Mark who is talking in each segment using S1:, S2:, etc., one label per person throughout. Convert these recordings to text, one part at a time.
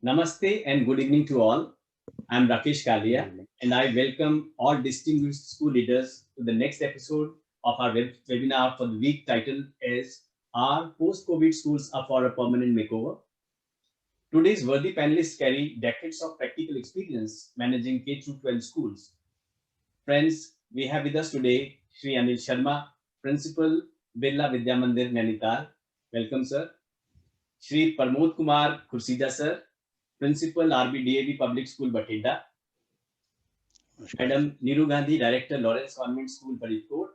S1: Namaste and good evening to all. I'm Rakesh Kalia and I welcome all distinguished school leaders to the next episode of our webinar for the week titled is Are Post-COVID Schools Up for a Permanent Makeover? Today's worthy panelists carry decades of practical experience managing K-12 schools. Friends, we have with us today Shri Anil Sharma, Principal, Birla Vidya Mandir, Nainital. Welcome, sir. Shri Pramod Kumar Khursida, sir, Principal, RBDAV Public School, Bathinda. Madam Neeru Gandhi, Director, Lawrence Convent School, Faridkot.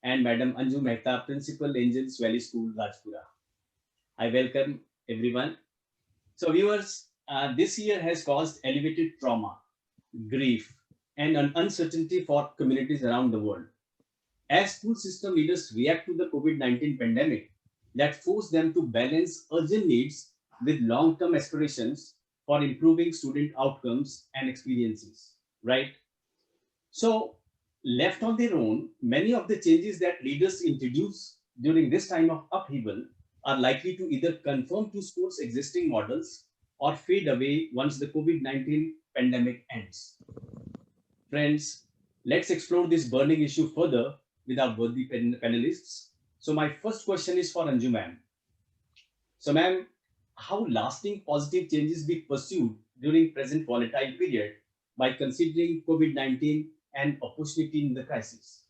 S1: And Madam Anju Mehta, Principal, Angels Valley School, Rajpura. I welcome everyone. So, viewers, this year has caused elevated trauma, grief, and an uncertainty for communities around the world. As school system leaders react to the COVID-19 pandemic that forced them to balance urgent needs with long-term aspirations for improving student outcomes and experiences, right? So, left on their own, many of the changes that leaders introduce during this time of upheaval are likely to either conform to schools' existing models or fade away once the COVID 19 pandemic ends. Friends, let's explore this burning issue further with our worthy panelists. So, my first question is for Anju ma'am. So, ma'am, how lasting positive changes be pursued during present volatile period by considering COVID-19 and opportunity in the crisis?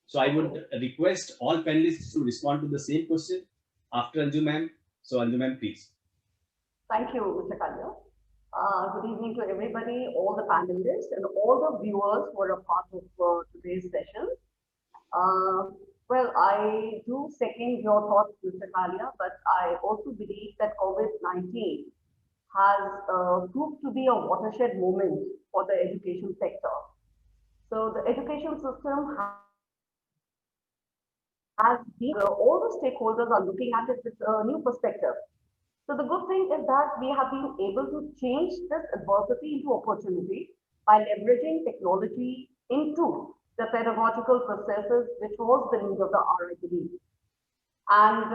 S1: So, I would request all panelists to respond to the same question after Anju ma'am. So, Anju ma'am, please.
S2: Thank you, Mr. Kalya. Good evening to everybody, all the panelists, and all the viewers who are a part of today's session. Uh, well, I do second your thoughts, Mr. Kalia, but I also believe that COVID-19 has proved to be a watershed moment for the education sector. So the education system has been, all the stakeholders are looking at it with a new perspective. So the good thing is that we have been able to change this adversity into opportunity by leveraging technology into the pedagogical processes, which was the need of the hour, I believe. And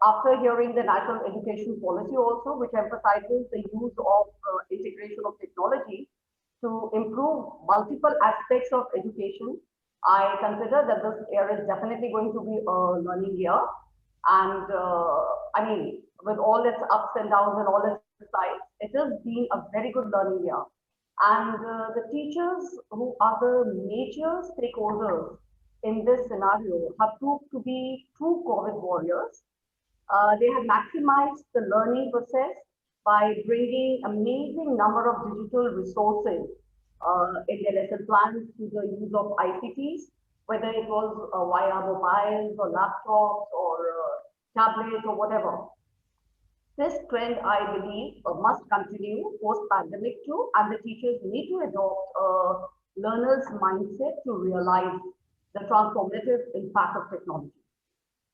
S2: after hearing the national education policy also, which emphasizes the use of integration of technology to improve multiple aspects of education, I consider that this year is definitely going to be a learning year. And I mean, with all its ups and downs and all its sides, it has been a very good learning year. And the teachers who are the major stakeholders in this scenario have proved to be true COVID warriors. They have maximized the learning process by bringing amazing number of digital resources in their lesson plans through the use of ICTs, whether it was via mobiles or laptops or tablets or whatever. This trend, I believe, must continue post-pandemic too, and the teachers need to adopt a learner's mindset to realize the transformative impact of technology.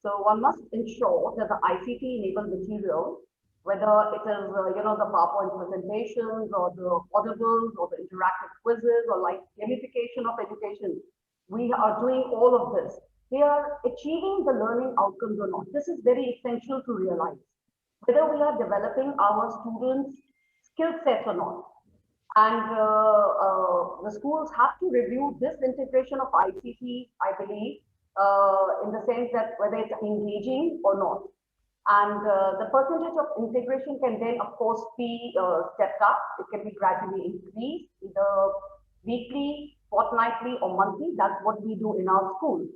S2: So one must ensure that the ICT-enabled material, whether it is the PowerPoint presentations or the audibles or the interactive quizzes or like gamification of education, we are doing all of this. They are achieving the learning outcomes or not. This is very essential to realize whether we are developing our students' skill sets or not. And the schools have to review this integration of ICT, I believe, in the sense that whether it's engaging or not. And the percentage of integration can then, of course, be stepped up. It can be gradually increased, either weekly, fortnightly, or monthly. That's what we do in our school.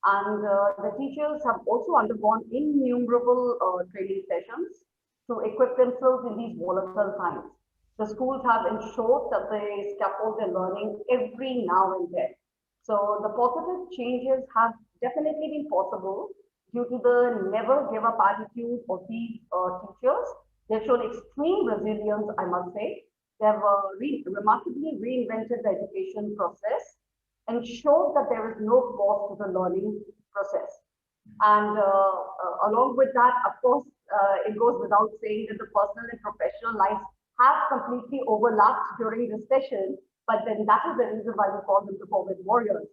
S2: And the teachers have also undergone innumerable training sessions to equip themselves in these volatile times. The schools have ensured that they scaffold their learning every now and then. So the positive changes have definitely been possible due to the never give up attitude of these teachers. They've shown extreme resilience, I must say. They have remarkably reinvented the education process and showed that there is no cost to the learning process. And along with that, of course, it goes without saying that the personal and professional lives have completely overlapped during this session, but then that is the reason why we call them the COVID warriors.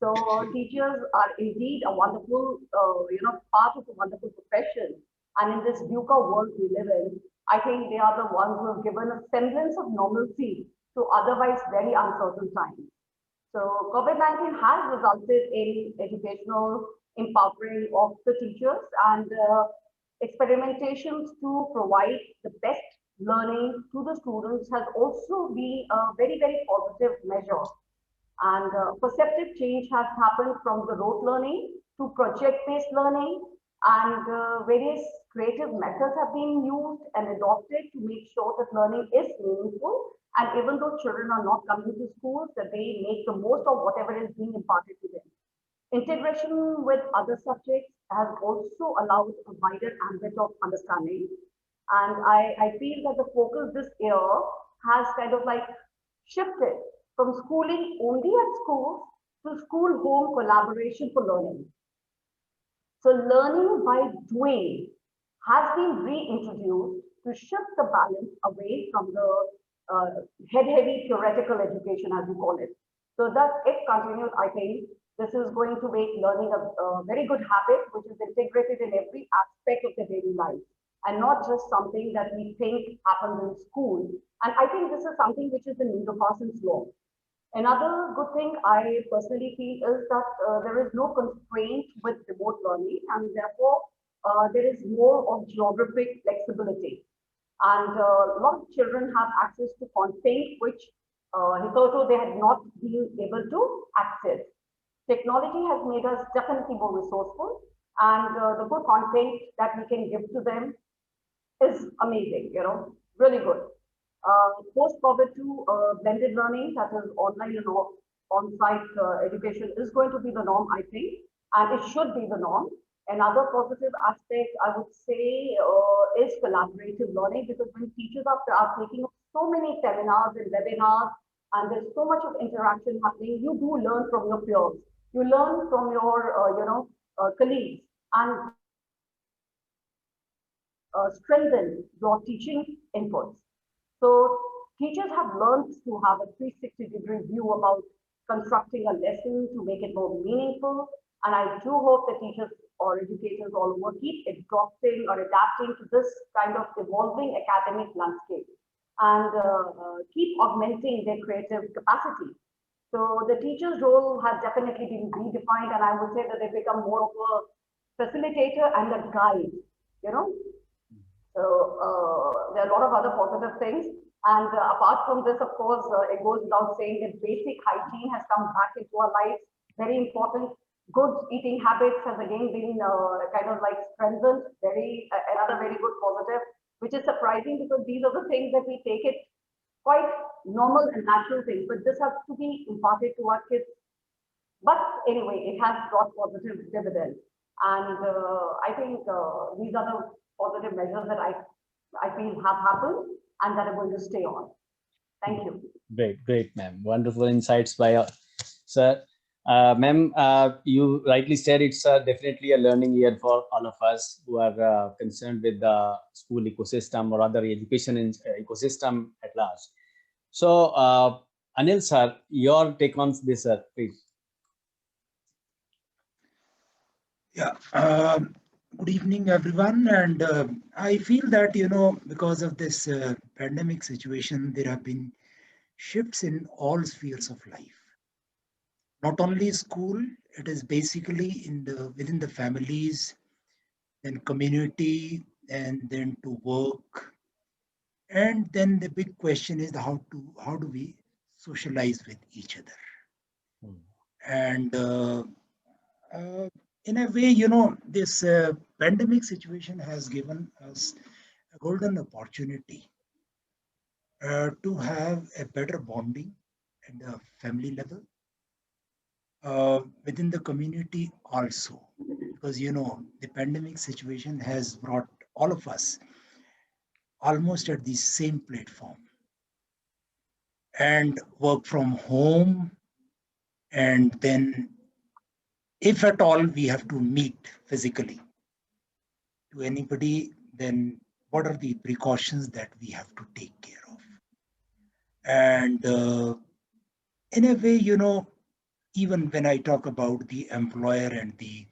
S2: So teachers are indeed a wonderful, part of a wonderful profession. And in this VUCA world we live in, I think they are the ones who have given a semblance of normalcy to otherwise very uncertain times. So COVID-19 has resulted in educational empowering of the teachers and experimentations to provide the best learning to the students has also been a very, very positive measure. And perceptive change has happened from the rote learning to project-based learning, and various creative methods have been used and adopted to make sure that learning is meaningful. And even though children are not coming to schools, that they make the most of whatever is being imparted to them. Integration with other subjects has also allowed a wider ambit of understanding. And I feel that the focus this year has kind of like shifted from schooling only at schools to school home collaboration for learning. So learning by doing has been reintroduced to shift the balance away from the head-heavy theoretical education, as we call it. So that if continued, I think this is going to make learning a very good habit, which is integrated in every aspect of the daily life, and not just something that we think happens in school. And I think this is something which is the need of Parsons law. Another good thing I personally feel is that there is no constraint with remote learning, and therefore there is more of geographic flexibility. And a lot of children have access to content which hitherto they had not been able to access. Technology has made us definitely more resourceful, and the good content that we can give to them is amazing, really good. Post-COVID to blended learning, that is online and on-site education is going to be the norm, I think, and it should be the norm. Another positive aspect I would say is collaborative learning, because when teachers are taking up so many seminars and webinars and there's so much of interaction happening, you do learn from your peers. You learn from your, colleagues, and strengthen your teaching inputs. So teachers have learned to have a 360-degree view about constructing a lesson to make it more meaningful. And I do hope that teachers or educators all over keep adopting or adapting to this kind of evolving academic landscape, and keep augmenting their creative capacity. So the teacher's role has definitely been redefined, and I would say that they become more of a facilitator and a guide, you know. So there are a lot of other positive things. And apart from this, of course, it goes without saying that basic hygiene has come back into our lives. Very important. Good eating habits has again been kind of like strengthened. Another very good positive, which is surprising because these are the things that we take it quite normal and natural things. But this has to be imparted to our kids. But anyway, it has brought positive dividends. And I think these are the positive measures that I feel have happened and that are going to stay on. Thank you.
S1: Great, ma'am. Wonderful insights by sir. Ma'am, you rightly said it's definitely a learning year for all of us who are concerned with the school ecosystem or other education ecosystem at large. So, Anil sir, your take on this, sir, please.
S3: Yeah. Good evening, everyone. And I feel that, because of this pandemic situation, there have been shifts in all spheres of life. Not only school, it is basically within the families, then community, and then to work. And then the big question is how do we socialize with each other? And in a way, this pandemic situation has given us a golden opportunity to have a better bonding at the family level, within the community also, because the pandemic situation has brought all of us almost at the same platform and work from home. And then if at all we have to meet physically to anybody, then what are the precautions that we have to take care of? And in a way, even when I talk about the employer and the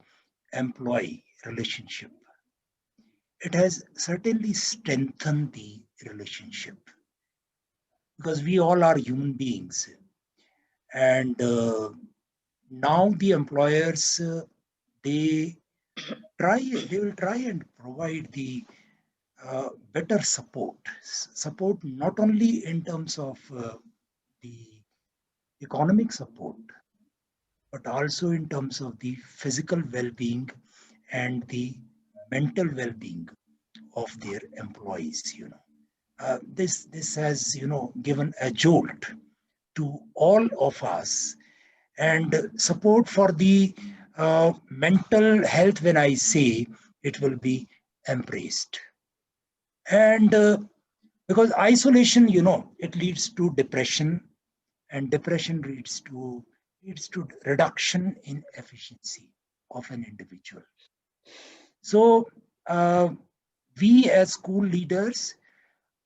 S3: employee relationship, it has certainly strengthened the relationship, because we all are human beings. And now the employers, they they will try and provide the better support, not only in terms of the economic support, but also in terms of the physical well-being and the mental well-being of their employees. This has given a jolt to all of us, and support for the mental health, when I say, it will be embraced. And because isolation, it leads to depression, and depression leads to reduction in efficiency of an individual. So we as school leaders,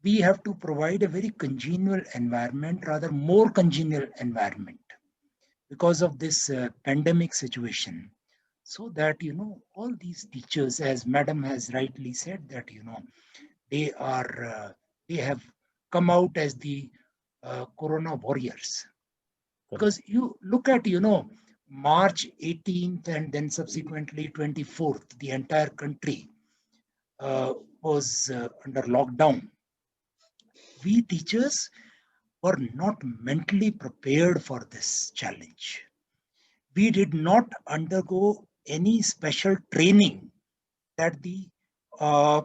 S3: we have to provide a very congenial environment, rather more congenial environment, because of this pandemic situation, so that all these teachers, as madam has rightly said, that they are they have come out as the corona warriors. Because you look at March 18th and then subsequently 24th, the entire country was under lockdown. We teachers were not mentally prepared for this challenge. We did not undergo any special training that the uh,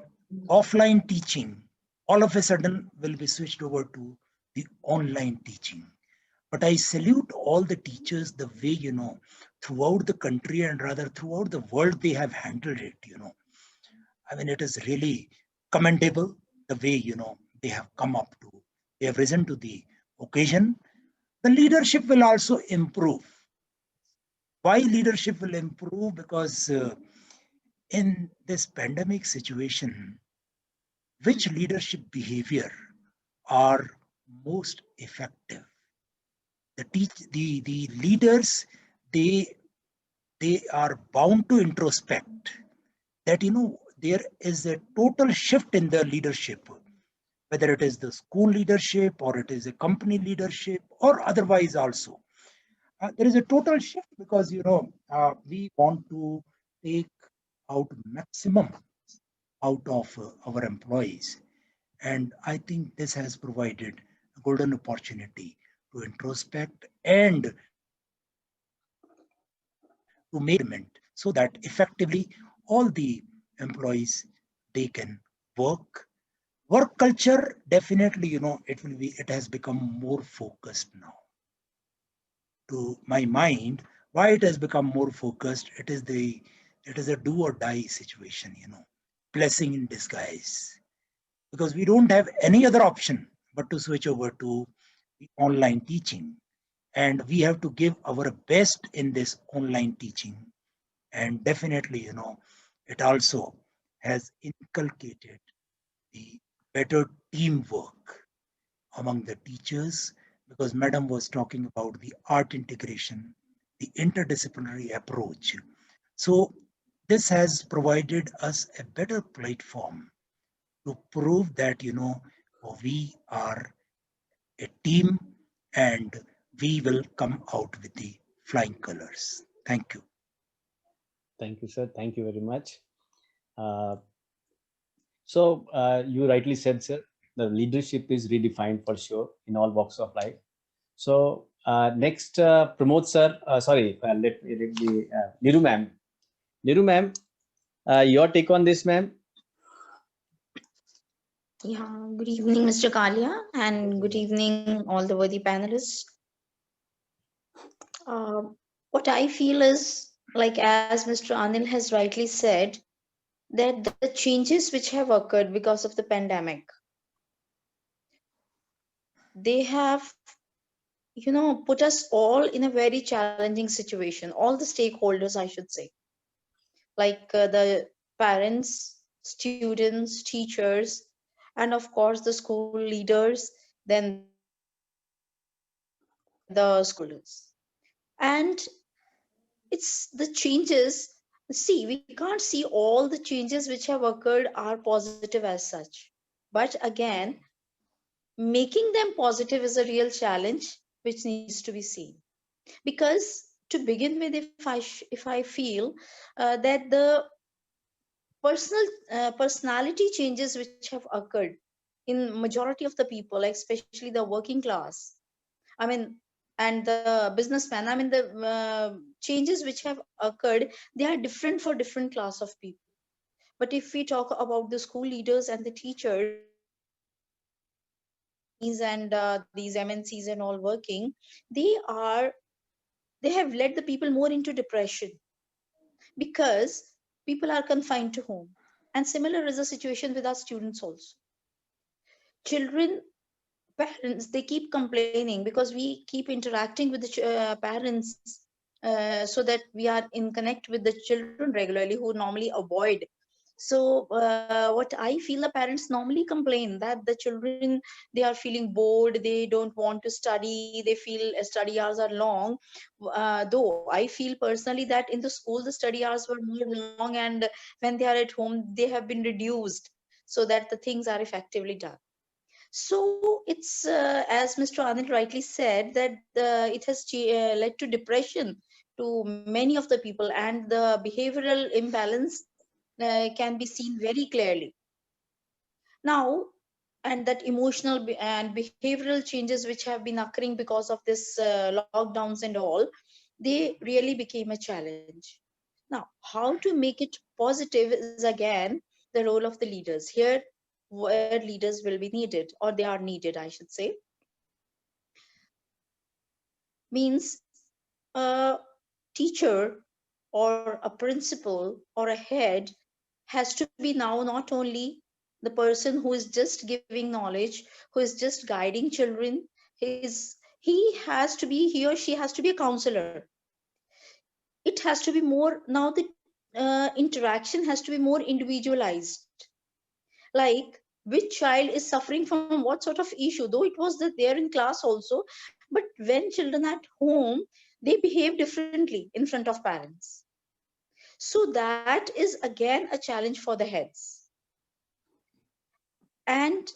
S3: offline teaching all of a sudden will be switched over to the online teaching. But I salute all the teachers, the way, throughout the country and rather throughout the world, they have handled it. I mean, it is really commendable the way, they have come up to, they have risen to the occasion. The leadership will also improve. Why leadership will improve? Because in this pandemic situation, which leadership behavior are most effective? The leaders, they are bound to introspect that there is a total shift in the leadership, whether it is the school leadership or it is a company leadership or otherwise also. There is a total shift, because we want to take out maximum out of our employees. And I think this has provided a golden opportunity to introspect and to make so that effectively all the employees, they can work. Work culture, definitely, it has become more focused now. To my mind, why it has become more focused, it is a do or die situation, blessing in disguise, because we don't have any other option but to switch over to the online teaching, and we have to give our best in this online teaching. And definitely, it also has inculcated the better teamwork among the teachers, because madam was talking about the art integration, the interdisciplinary approach. So this has provided us a better platform to prove that we are a team, and we will come out with the flying colors. Thank you.
S1: Thank you, sir. Thank you very much. So you rightly said, sir, the leadership is redefined for sure in all walks of life. So next, Pramod sir, let me, Niru ma'am. Niru ma'am, your take on this, ma'am?
S4: Yeah, good evening, Mr. Kalia, and good evening, all the worthy panelists. What I feel is, like as Mr. Anil has rightly said, that the changes which have occurred because of the pandemic, they have, put us all in a very challenging situation. All the stakeholders, I should say, like the parents, students, teachers, and of course the school leaders, then the schoolers. And it's the changes see, we can't see all the changes which have occurred are positive as such. But again, making them positive is a real challenge which needs to be seen. Because to begin with, if I feel that the personality changes which have occurred in majority of the people, like especially the working class, I mean, and the businessman, I mean, the changes which have occurred, they are different for different class of people. But if we talk about the school leaders and the teachers, and these MNCs and all working, they are they have led the people more into depression because people are confined to home. And similar is the situation with our students also. Children, parents, they keep complaining because we keep interacting with the parents, so that we are in connect with the children regularly who normally avoid. So what I feel, the parents normally complain that the children, they are feeling bored, they don't want to study, they feel study hours are long. Though I feel personally that in the school the study hours were more long, and when they are at home they have been reduced so that the things are effectively done. So it's as Mr. Anand rightly said that it has led to depression to many of the people, and the behavioral imbalance can be seen very clearly now. And that emotional and behavioral changes which have been occurring because of this lockdowns and all, they really became a challenge. Now, how to make it positive is again the role of the leaders here, where leaders will be needed, or they are needed, I should say. Means a teacher or a principal or a head has to be now not only the person who is just giving knowledge, who is just guiding children. He has to be, he or she has to be a counselor. It has to be more now, the interaction has to be more individualized, like which child is suffering from what sort of issue, though it was that there in class also. But when children at home, they behave differently in front of parents. So that is again a challenge for the heads. And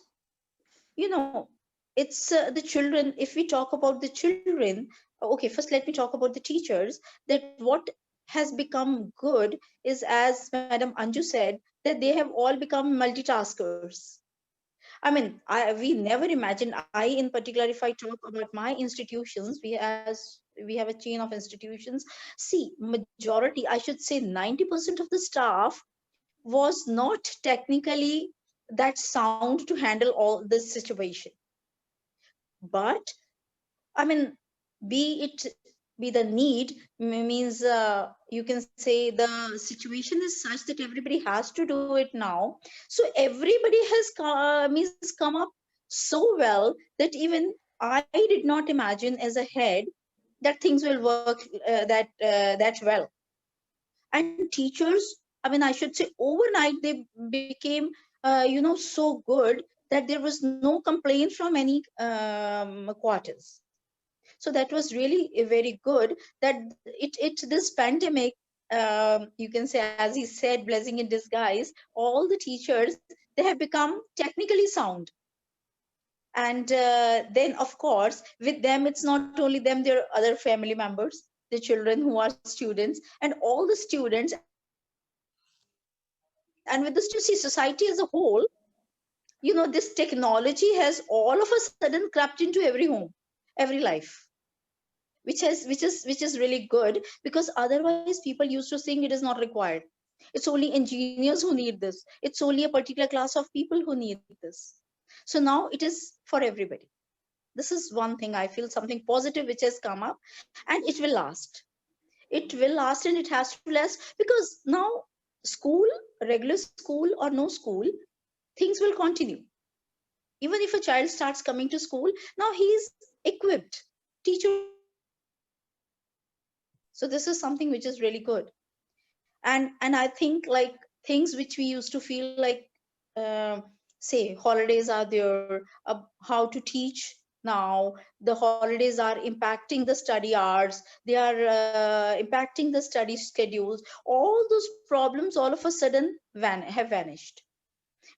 S4: it's the children. If we talk about the children, okay, first let me talk about the teachers. That what has become good is, as Madam Anju said, that they have all become multitaskers. I mean, we never imagined. I, in particular, if I talk about my institutions, we have a chain of institutions. See, majority, I should say, 90% of the staff was not technically that sound to handle all this situation. But I mean, be it be the need, means you can say the situation is such that everybody has to do it now. So everybody has means come up so well that even I did not imagine as a head that things will work that well. And teachers, I mean, I should say overnight they became so good that there was no complaint from any quarters. So that was really very good that it this pandemic, you can say, as he said, blessing in disguise. All the teachers, they have become technically sound. And then of course with them, it's not only them, there are other family members, the children who are students, and all the students, and with the see society as a whole. This technology has all of a sudden crept into every home, every life, which is really good, because otherwise people used to think it is not required. It's only engineers who need this, it's only a particular class of people who need this. So now it is for everybody. This is one thing I feel, something positive which has come up, and it will last. It will last, and it has to last, because now school, regular school or no school, things will continue. Even if a child starts coming to school, now he is equipped, teachers are equipped. So this is something which is really good. And I think, like, things which we used to feel like, uh, say holidays are there, how to teach Now the holidays are impacting the study hours, they are impacting the study schedules. All those problems all of a sudden have vanished,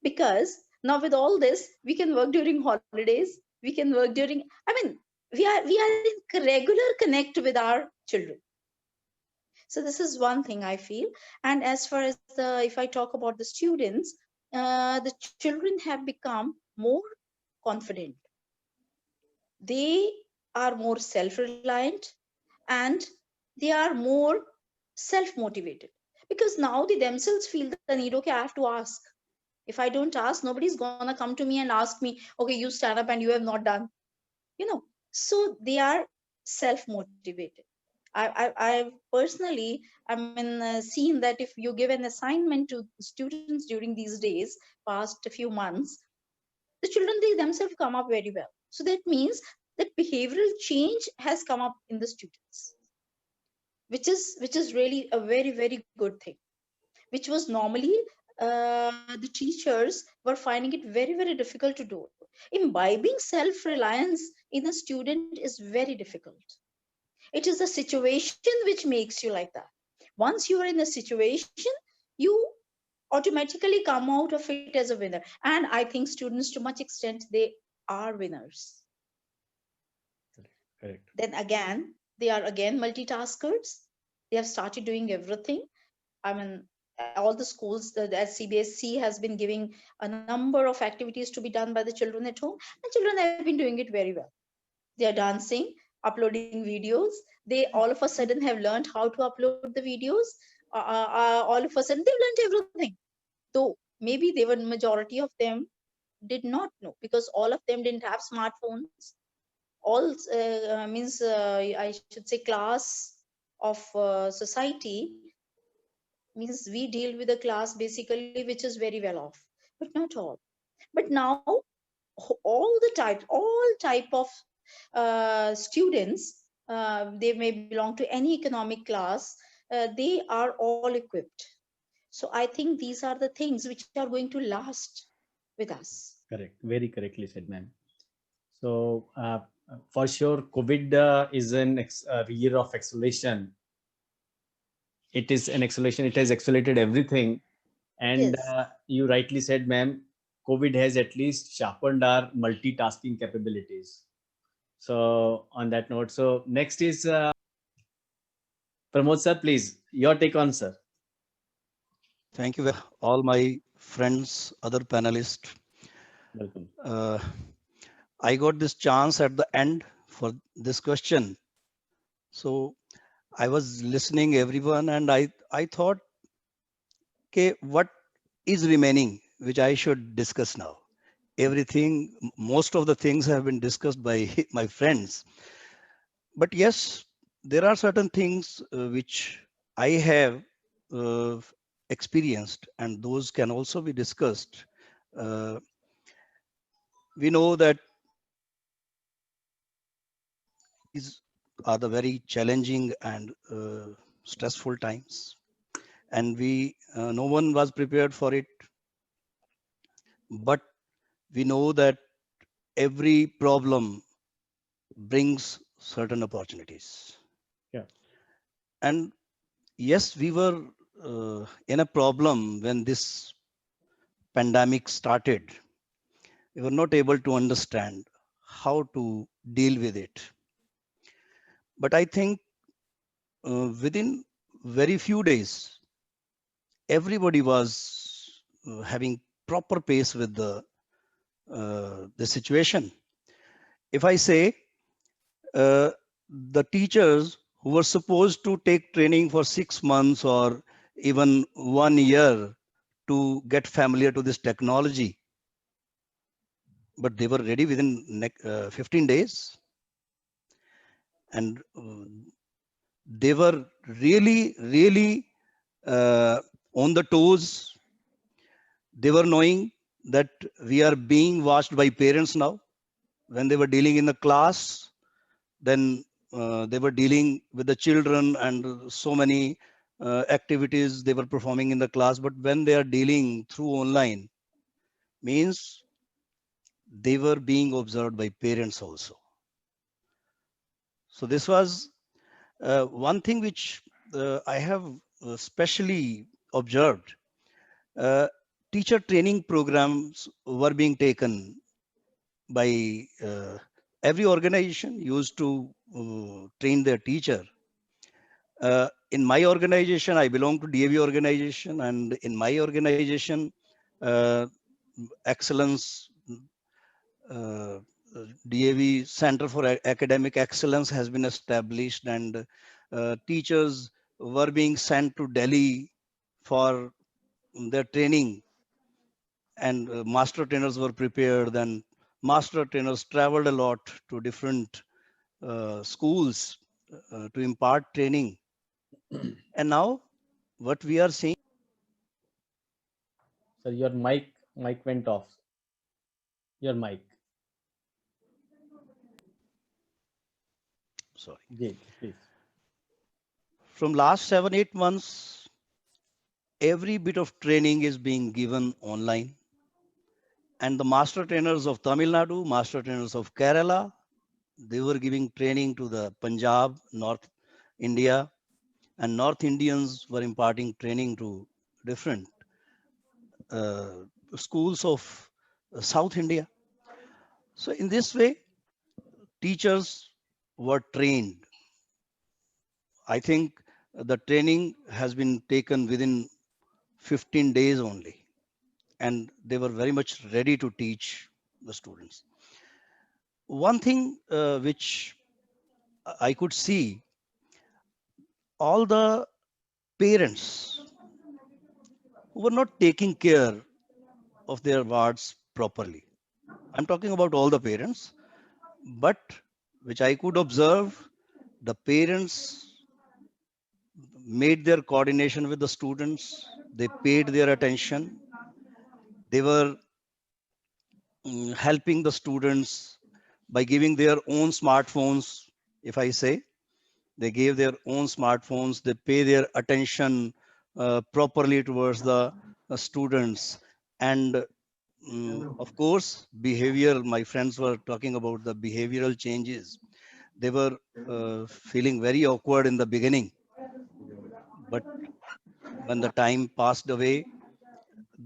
S4: because now with all this we can work during holidays, we can work during, I mean, we are in regular connect with our children. So this is one thing I feel. And as far as the, if I talk about the students, the children have become more confident, they are more self-reliant, and they are more self-motivated, because now they themselves feel the need, okay, I have to ask. If I don't ask, nobody's gonna come to me and ask me, okay, you stand up and you have not done, you know. So they are self-motivated. I've personally, I mean, seen that if you give an assignment to students during these days, past a few months, the children, they themselves come up very well. So that means that behavioral change has come up in the students, which is really a very, very good thing, which was normally the teachers were finding it very, very difficult to do. Imbibing self-reliance in a student is very difficult. It is the situation which makes you like that. Once you are in a situation, you automatically come out of it as a winner. And I think students, to much extent, they are winners.
S1: Correct.
S4: Then again, they are again multitaskers. They have started doing everything. I mean, all the schools, the CBSC has been giving a number of activities to be done by the children at home, and children have been doing it very well. They are dancing, uploading videos. They all of a sudden have learned how to upload the videos. All of a sudden, they've learned everything. Though maybe they were, majority of them did not know, because all of them didn't have smartphones. All means, I should say, class of society, means we deal with a class basically which is very well off, but not all. But now all type of students, they may belong to any economic class, they are all equipped. So I think these are the things which are going to last with us.
S1: Correct. Very correctly said, ma'am. So for sure, COVID is an year of acceleration. It is an acceleration. It has accelerated everything. And
S4: Yes.
S1: you rightly said, ma'am, COVID has at least sharpened our multitasking capabilities. So on that note, so next is Pramod sir, please, your take on, sir.
S5: Thank you, all my friends, other panelists.
S1: Welcome.
S5: I got this chance at the end for this question. So I was listening everyone, and I thought, okay, what is remaining, which I should discuss now? Everything, most of the things have been discussed by my friends. But yes, there are certain things which I have uh, experienced, and those can also be discussed. We know that these are the very challenging and stressful times, and no one was prepared for it. But we know that every problem brings certain opportunities.
S1: Yeah.
S5: And yes, we were in a problem when this pandemic started. We were not able to understand how to deal with it. But I think within very few days, everybody was having proper pace with the situation. If I say the teachers who were supposed to take training for 6 months or even 1 year to get familiar to this technology, but they were ready within 15 days, and they were really on the toes. They were knowing that we are being watched by parents now. When they were dealing in the class, then they were dealing with the children and so many activities they were performing in the class. But when they are dealing through online, means they were being observed by parents also. So this was one thing which I have specially observed. Uh, Teacher training programs were being taken by every organization used to train their teacher. In my organization, I belong to DAV organization, and in my organization, uh, excellence, uh, DAV Center for Academic Excellence has been established, and teachers were being sent to Delhi for their training, and master trainers were prepared. Then master trainers traveled a lot to different schools to impart training. And now what we are seeing.
S1: Sir, your mic went off. Your mic.
S5: Sorry.
S1: Great, please.
S5: From last 7-8 months, every bit of training is being given online. And the master trainers of Tamil Nadu, master trainers of Kerala, they were giving training to the Punjab, North India, and North Indians were imparting training to different uh, schools of South India. So in this way, teachers were trained. I think the training has been taken within 15 days only, and they were very much ready to teach the students. One thing which I could see, all the parents who were not taking care of their wards properly. I'm talking about all the parents, but which I could observe, the parents made their coordination with the students, they paid their attention, they were helping the students by giving their own smartphones. If I say, they gave their own smartphones, they pay their attention properly towards the students. And of course, behavior, my friends were talking about the behavioral changes. They were feeling very awkward in the beginning, but when the time passed away,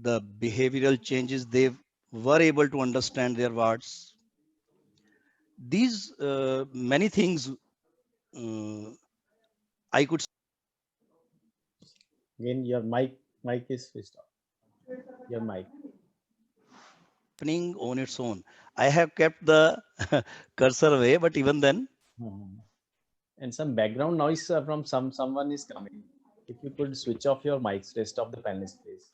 S5: the behavioral changes, they were able to understand their words. These many things uh, I could.
S1: Again, your mic is switched off. Your mic.
S5: Happening on its own. I have kept the cursor away, but even then.
S1: And some background noise from someone is coming. If you could switch off your mics, rest of the panelists, please.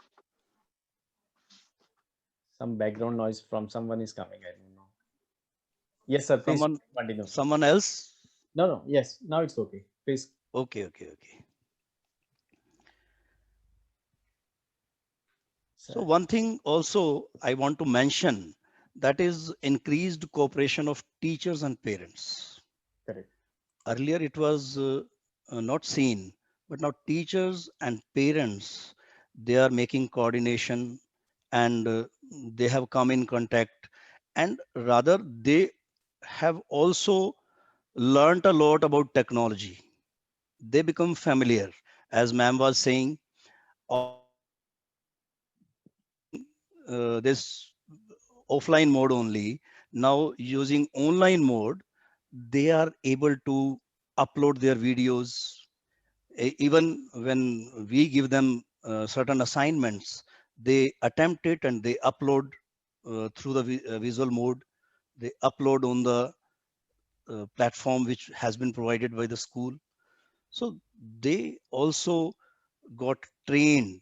S1: Some background noise from someone is coming. I don't know. Yes, sir. Please continue.
S5: Someone else?
S1: No. Yes. Now it's okay. Please.
S5: Okay. So one thing also I want to mention, that is increased cooperation of teachers and parents.
S1: Correct.
S5: Earlier it was not seen, but now teachers and parents, they are making coordination, and they have come in contact, and rather they have also learned a lot about technology. They become familiar, as ma'am was saying. This offline mode only, now using online mode, they are able to upload their videos. Even when we give them certain assignments, they attempt it and they upload through the visual mode. They upload on the platform which has been provided by the school. So they also got trained,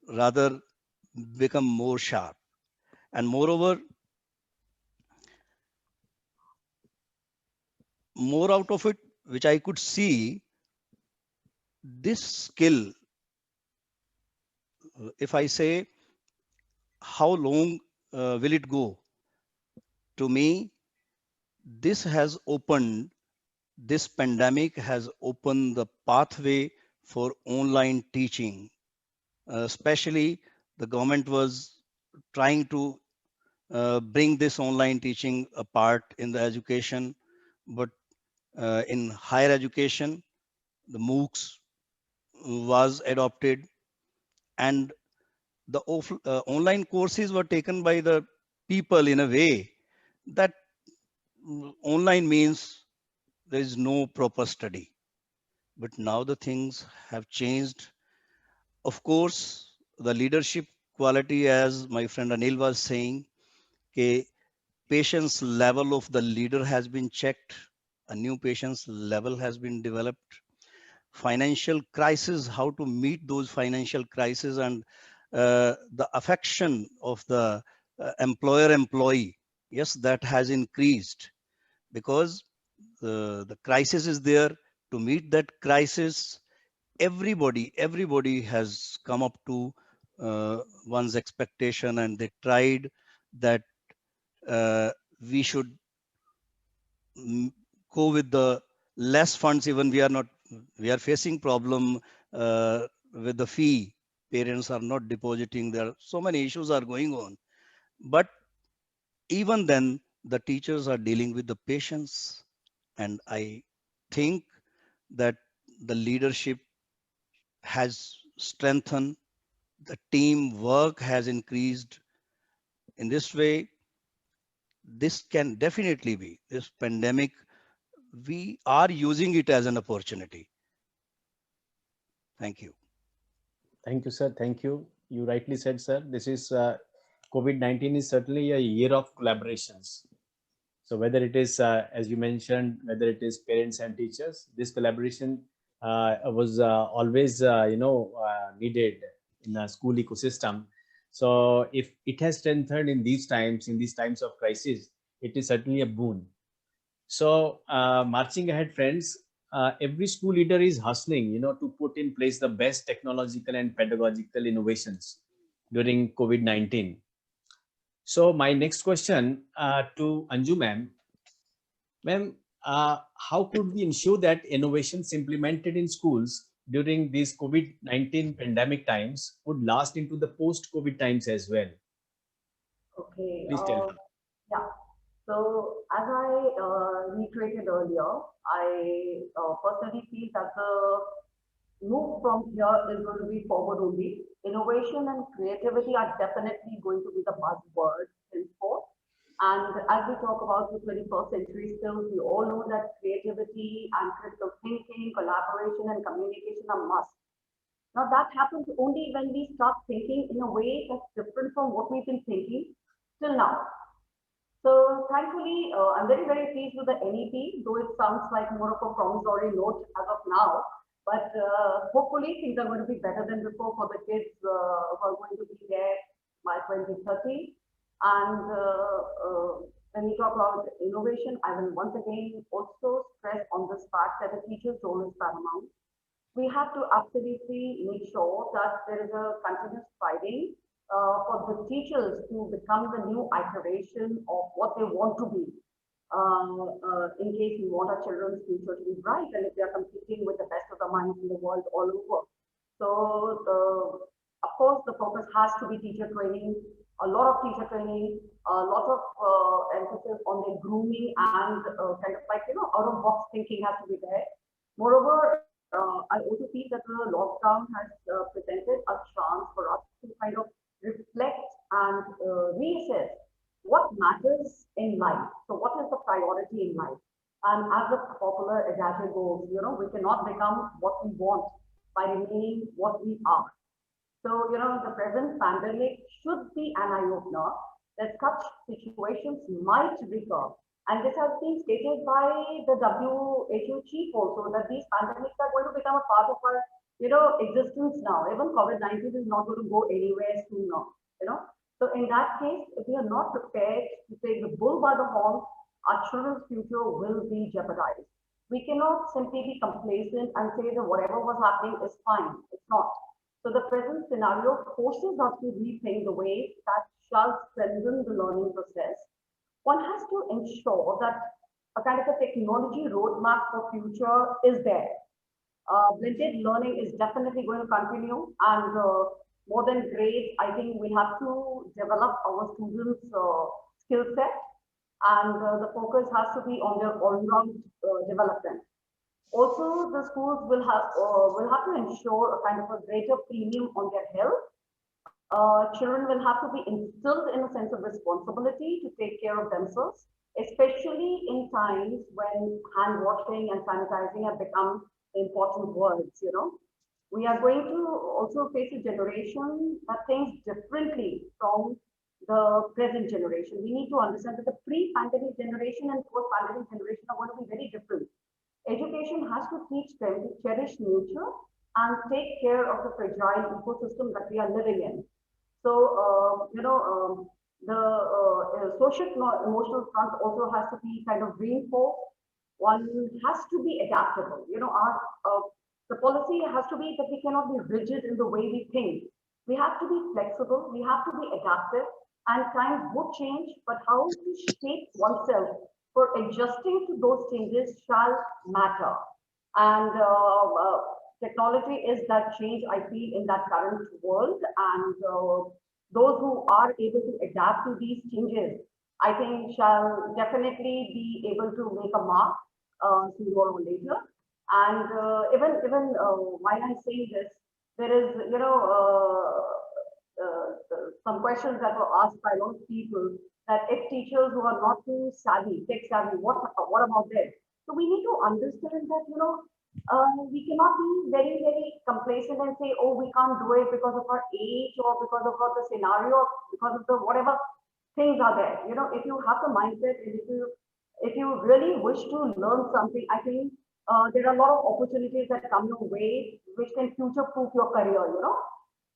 S5: rather become more sharp. And moreover, more out of it, which I could see, this skill, if I say, how long will it go? To me, this has opened, this pandemic has opened the pathway for online teaching. Especially the government was trying to bring this online teaching a part in the education, but in higher education, the MOOCs was adopted, and the online courses were taken by the people in a way that online means there is no proper study. But now the things have changed. Of course, the leadership quality, as my friend Anil was saying, okay, patience level of the leader has been checked. A new patience level has been developed. Financial crisis, how to meet those financial crises, and the affection of the employer employee, yes, that has increased because the crisis is there. To meet that crisis, everybody has come up to one's expectation, and they tried that we should go with the less funds. Even we are facing problem with the fee. Parents are not depositing. There are so many issues are going on, but even then the teachers are dealing with the patients. And I think that the leadership has strengthened, the teamwork has increased. In this way, this can definitely be, this pandemic, we are using it as an opportunity. Thank you.
S1: Thank you, sir. Thank you. You rightly said, sir. This is COVID-19 is certainly a year of collaborations. So whether it is, as you mentioned, whether it is parents and teachers, this collaboration was always, needed in a school ecosystem. So if it has strengthened in these times of crisis, it is certainly a boon. So marching ahead, friends, every school leader is hustling, to put in place the best technological and pedagogical innovations during COVID-19. So my next question to Anju ma'am, how could we ensure that innovations implemented in schools during these COVID-19 pandemic times would last into the post-COVID times as well?
S2: Okay.
S1: Please tell me.
S2: Yeah. So as I reiterated earlier, I personally feel that the move from here is going to be forward only. Innovation and creativity are definitely going to be the buzzword henceforth. And as we talk about the 21st century skills, we all know that creativity and critical thinking, collaboration, and communication are must. Now that happens only when we start thinking in a way that's different from what we've been thinking till now. So thankfully, I'm very, very pleased with the NEP, though it sounds like more of a promissory note as of now. But hopefully things are going to be better than before for the kids who are going to be there by 2030. And when we talk about innovation, I will once again also stress on this fact that the teacher's role is paramount. We have to absolutely make sure that there is a continuous striving for the teachers to become the new iteration of what they want to be. In case we want our children's future to be bright, and if they are competing with the best of the minds in the world all over. So, of course, the focus has to be teacher training, a lot of teacher training, a lot of emphasis on their grooming and kind of like, out of box thinking has to be there. Moreover, I also feel that the lockdown has presented a chance for us to kind of reflect and reassess what matters in life. So what is the priority in life? And as the popular adage goes, we cannot become what we want by remaining what we are. So, the present pandemic should be an eye-opener that such situations might recur. And this has been stated by the WHO chief also, that these pandemics are going to become a part of our, existence now. Even COVID-19 is not going to go anywhere soon now, So in that case, if we are not prepared to take the bull by the horn, our children's future will be jeopardized. We cannot simply be complacent and say that whatever was happening is fine. It's not. So the present scenario forces us to rethink the way that shall strengthen the learning process. One has to ensure that a kind of a technology roadmap for future is there. Blended learning is definitely going to continue, and more than grades, I think we have to develop our students' skill set, and the focus has to be on their all-round development. Also, the schools will have to ensure a kind of a greater premium on their health. Children will have to be instilled in a sense of responsibility to take care of themselves, especially in times when hand washing and sanitizing have become important words, you know. We are going to also face a generation that thinks differently from the present generation. We need to understand that the pre-pandemic generation and post-pandemic generation are going to be very different. Education has to teach them to cherish nature and take care of the fragile ecosystem that we are living in. So, the social emotional front also has to be kind of reinforced. One has to be adaptable. You know, the policy has to be that we cannot be rigid in the way we think. We have to be flexible. We have to be adaptive. And times would change, but how to shape oneself for adjusting to those changes shall matter. And technology is that change, I feel, in that current world. And those who are able to adapt to these changes, I think, shall definitely be able to make a mark sooner or later. And while I'm saying this, there is, some questions that were asked by a lot of people, that if teachers who are not too savvy, tech savvy, what about them? So we need to understand that, we cannot be very, very complacent and say, oh, we can't do it because of our age or because of the scenario, because of the whatever things are there. You know, if you have the mindset, and if you really wish to learn something, I think there are a lot of opportunities that come your way, which can future-proof your career, you know.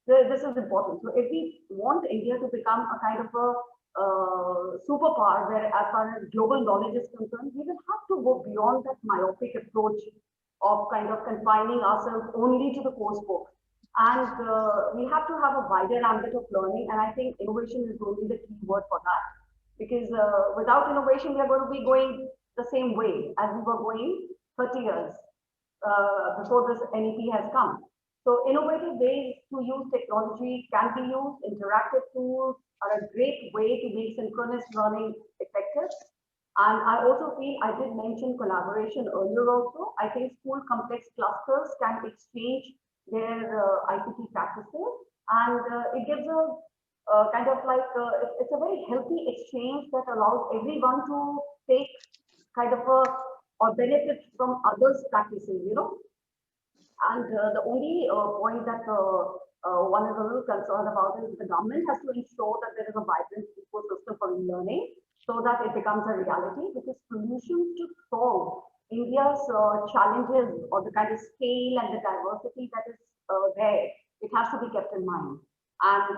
S2: This is important. So if we want India to become a kind of a superpower, where as far as global knowledge is concerned, we will have to go beyond that myopic approach of kind of confining ourselves only to the course book. And we have to have a wider ambit of learning. And I think innovation is only the key word for that. Because without innovation, we are going to be going the same way as we were going 30 years before this NEP has come. So innovative ways to use technology can be used. Interactive tools are a great way to make synchronous learning effective. And I also feel, I did mention collaboration earlier also. I think school complex clusters can exchange their ICT practices, and it gives a kind of like, it's a very healthy exchange that allows everyone to take kind of a, or benefit from others' practices, you know. And the only point that one is a little concerned about is the government has to ensure that there is a vibrant ecosystem for learning so that it becomes a reality, because solutions to solve India's challenges or the kind of scale and the diversity that is there, it has to be kept in mind. And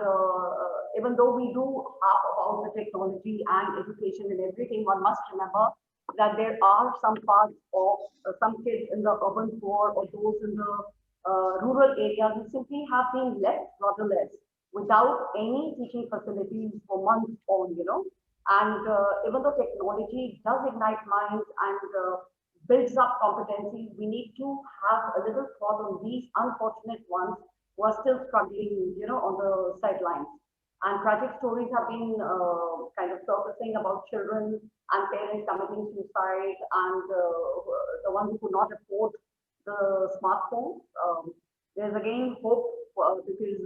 S2: even though we do harp about the technology and education and everything, one must remember that there are some parts of some kids in the urban poor or those in the rural areas who simply have been left rudderless without any teaching facilities for months on, you know. And even though technology does ignite minds and builds up competencies, we need to have a little thought on these unfortunate ones who are still struggling, you know, on the sidelines. And tragic stories have been kind of surfacing about children and parents committing suicide, and the ones who could not afford the smartphones. There's again hope because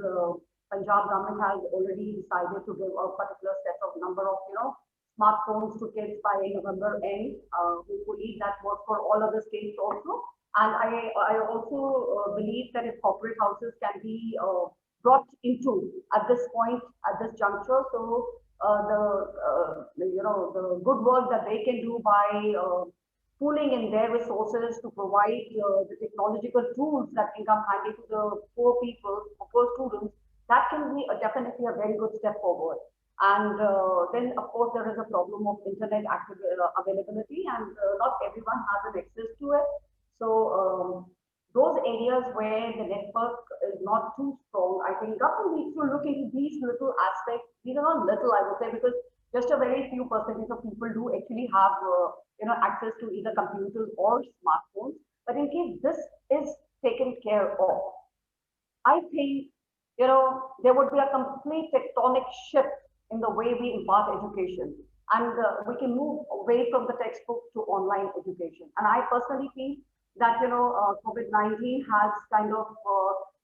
S2: Punjab government has already decided to give a particular set of number of, you know, smartphones to kids by November end. Hopefully that works for all other states also. And I also believe that if corporate houses can be brought into at this point, at this juncture, so the good work that they can do by pooling in their resources to provide the technological tools that can come handy to the poor people, poor students, that can be definitely a very good step forward. And then, of course, there is a problem of internet availability, and not everyone has an access to it. So those areas where the network is not too strong, I think government needs to look into these little aspects. These are not little, I would say, because just a very few percentage of people do actually have access to either computers or smartphones. But in case this is taken care of, I think there would be a complete tectonic shift in the way we impart education. And we can move away from the textbook to online education. And I personally feel that, COVID-19 has kind of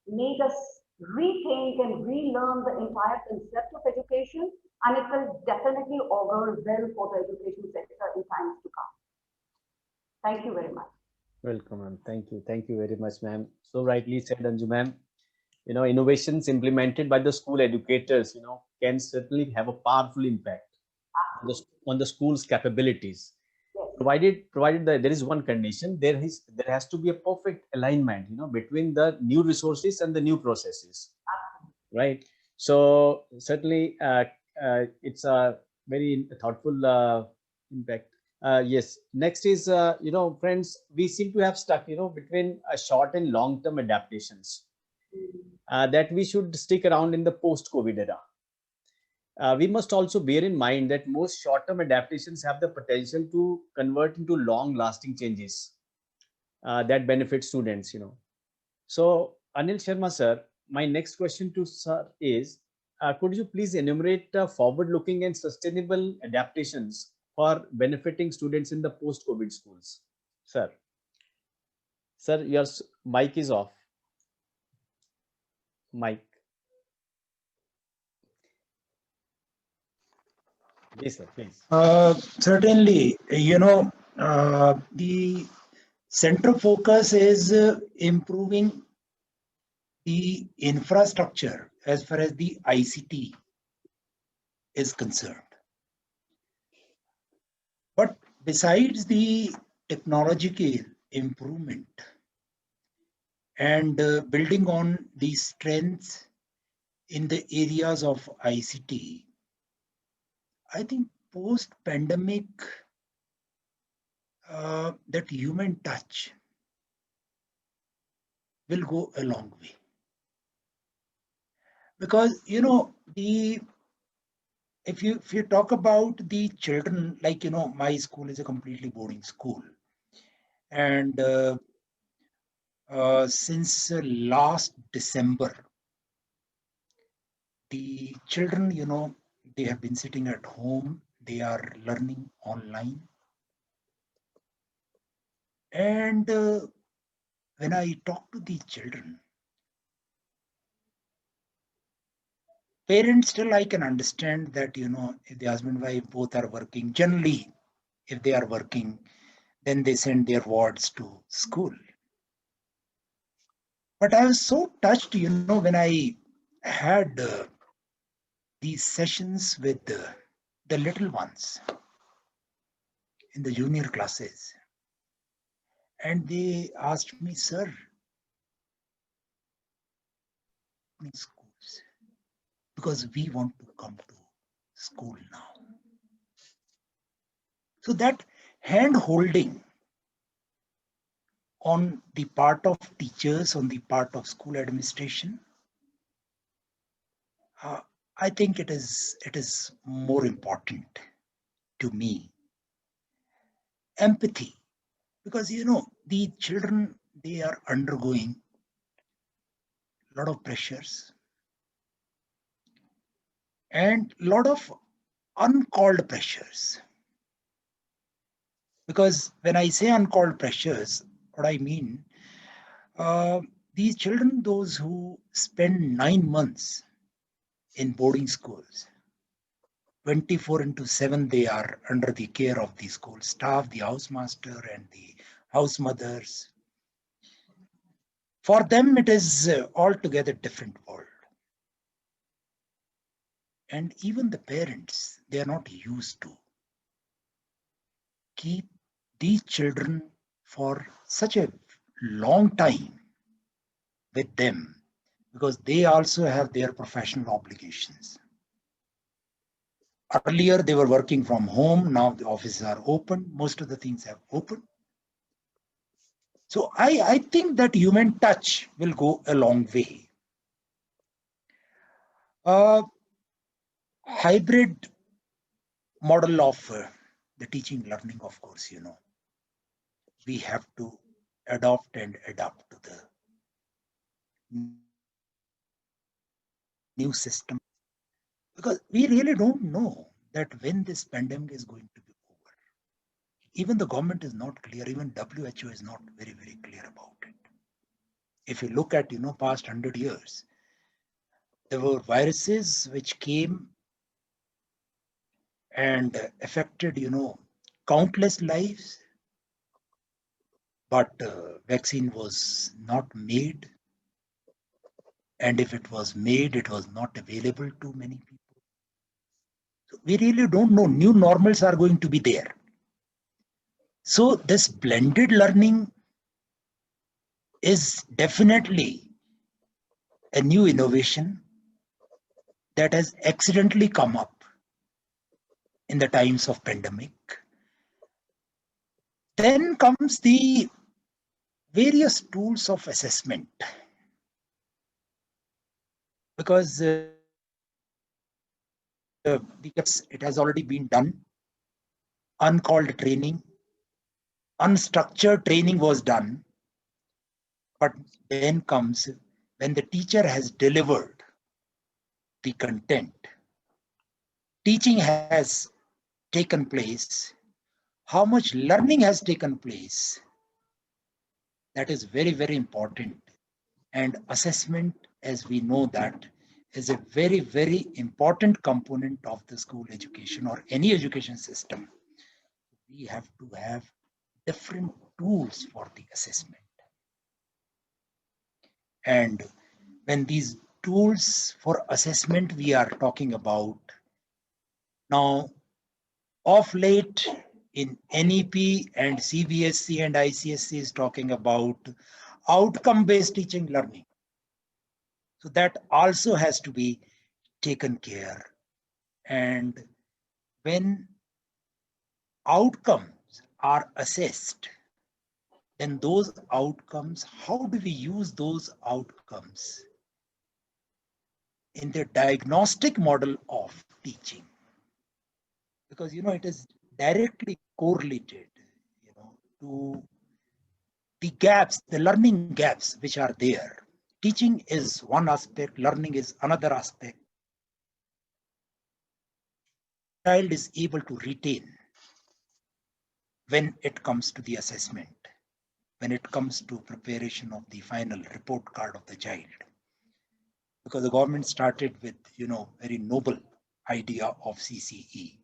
S2: made us rethink and relearn the entire concept of education. And it will definitely augur well for the education sector in times to come. Thank you very much.
S1: Welcome, ma'am. Thank you. Thank you very much, ma'am. So rightly said, Anju, ma'am. Innovations implemented by the school educators, can certainly have a powerful impact on the school's capabilities.
S2: Yes.
S1: Provided that there is one condition, there has to be a perfect alignment, between the new resources and the new processes, right? So certainly, it's a very thoughtful impact. Yes. Next is, friends, we seem to have stuck, between a short and long-term adaptations that we should stick around in the post-COVID era. We must also bear in mind that most short-term adaptations have the potential to convert into long-lasting changes that benefit students. So, Anil Sharma sir, my next question to sir is, could you please enumerate forward-looking and sustainable adaptations for benefiting students in the post-COVID schools? Sir, your mic is off. Mic. Yes, sir, please.
S3: Certainly, the central focus is improving the infrastructure as far as the ICT is concerned. But besides the technological improvement and building on the strengths in the areas of ICT, I think post-pandemic, that human touch will go a long way. Because, if you talk about the children, like, my school is a completely boarding school. And since last December, the children, they have been sitting at home, they are learning online. And when I talk to the children, parents still, I can understand that, if the husband and wife both are working, generally, if they are working, then they send their wards to school. But I was so touched, when I had these sessions with the little ones in the junior classes. And they asked me, sir, schools, because we want to come to school now. So that hand holding on the part of teachers, on the part of school administration, I think it is more important to me. Empathy, because the children, they are undergoing a lot of pressures and a lot of uncalled pressures. Because when I say uncalled pressures, what I mean, these children, those who spend 9 months in boarding schools, 24/7, they are under the care of the school staff, the housemaster and the house mothers. For them, it is altogether different world. And even the parents, they are not used to keep these children for such a long time with them, because they also have their professional obligations. Earlier, they were working from home. Now the offices are open. Most of the things have opened. So I think that human touch will go a long way. Hybrid model of the teaching learning, of course, we have to adopt and adapt to the new system, because we really don't know that when this pandemic is going to be over. Even the government is not clear, even WHO is not very, very clear about it. If you look at, past 100 years, there were viruses which came and affected, countless lives, but vaccine was not made. And if it was made, it was not available to many people. So we really don't know. New normals are going to be there. So this blended learning is definitely a new innovation that has accidentally come up in the times of pandemic. Then comes the various tools of assessment, because it has already been done. Uncalled training, unstructured training was done. But then comes when the teacher has delivered the content, teaching has taken place, how much learning has taken place, that is very, very important. And assessment, as we know, that is a very, very important component of the school education or any education system. We have to have different tools for the assessment. And when these tools for assessment we are talking about, now of late in NEP and CBSE and ICSE is talking about outcome-based teaching learning. So that also has to be taken care. And when outcomes are assessed, then those outcomes, how do we use those outcomes in the diagnostic model of teaching? Because it is directly correlated to the gaps, the learning gaps which are there. Teaching is one aspect, learning is another aspect. Child is able to retain when it comes to the assessment, when it comes to preparation of the final report card of the child. Because the government started with, very noble idea of CCE.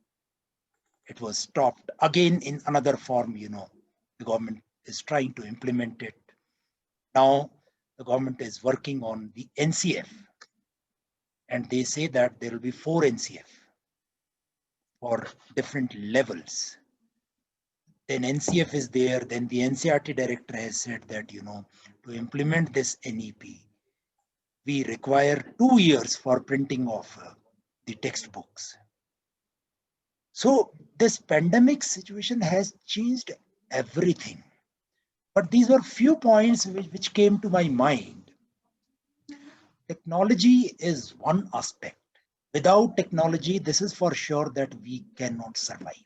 S3: It was stopped again in another form, the government is trying to implement it. Now the government is working on the NCF, and they say that there will be 4 NCF for different levels. Then NCF is there, then the NCERT director has said that, to implement this NEP, we require 2 years for printing of the textbooks. So this pandemic situation has changed everything. But these were few points which came to my mind. Technology is one aspect. Without technology, this is for sure that we cannot survive.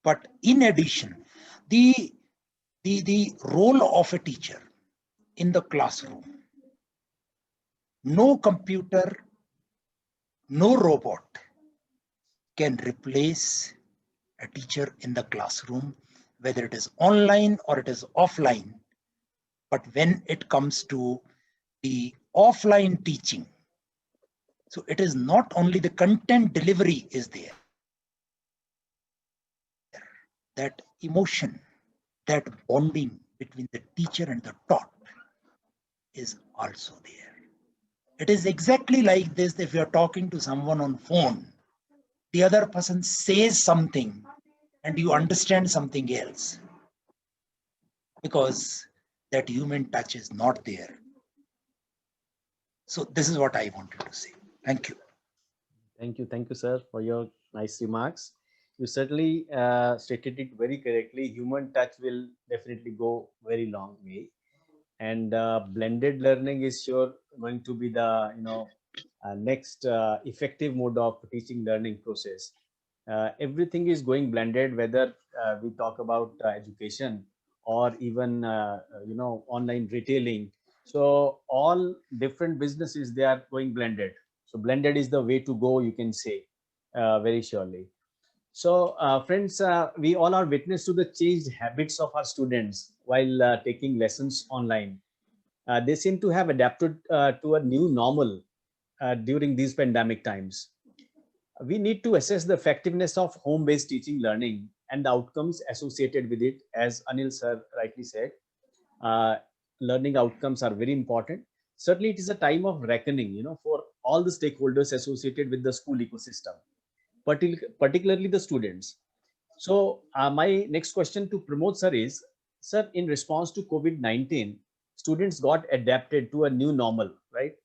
S3: But in addition, the role of a teacher in the classroom, no computer, no robot can replace a teacher in the classroom, whether it is online or it is offline. But when it comes to the offline teaching, so it is not only the content delivery is there, that emotion, that bonding between the teacher and the taught is also there. It is exactly like this. If you're talking to someone on phone, the other person says something and you understand something else, because that human touch is not there. So this is what I wanted to say. Thank you.
S1: Thank you, sir, for your nice remarks. You certainly stated it very correctly. Human touch will definitely go very long way, and blended learning is sure going to be the next effective mode of teaching learning process. Everything is going blended, whether we talk about education or even online retailing. So all different businesses, they are going blended. So blended is the way to go, you can say, very surely. So, friends, we all are witness to the changed habits of our students while taking lessons online. They seem to have adapted to a new normal during these pandemic times. We need to assess the effectiveness of home-based teaching learning and the outcomes associated with it, as Anil sir rightly said. uh, Learning outcomes are very important. Certainly it is a time of reckoning, for all the stakeholders associated with the school ecosystem, particularly the students. So my next question to Pramod sir is, sir, in response to COVID-19, students got adapted to a new normal, right?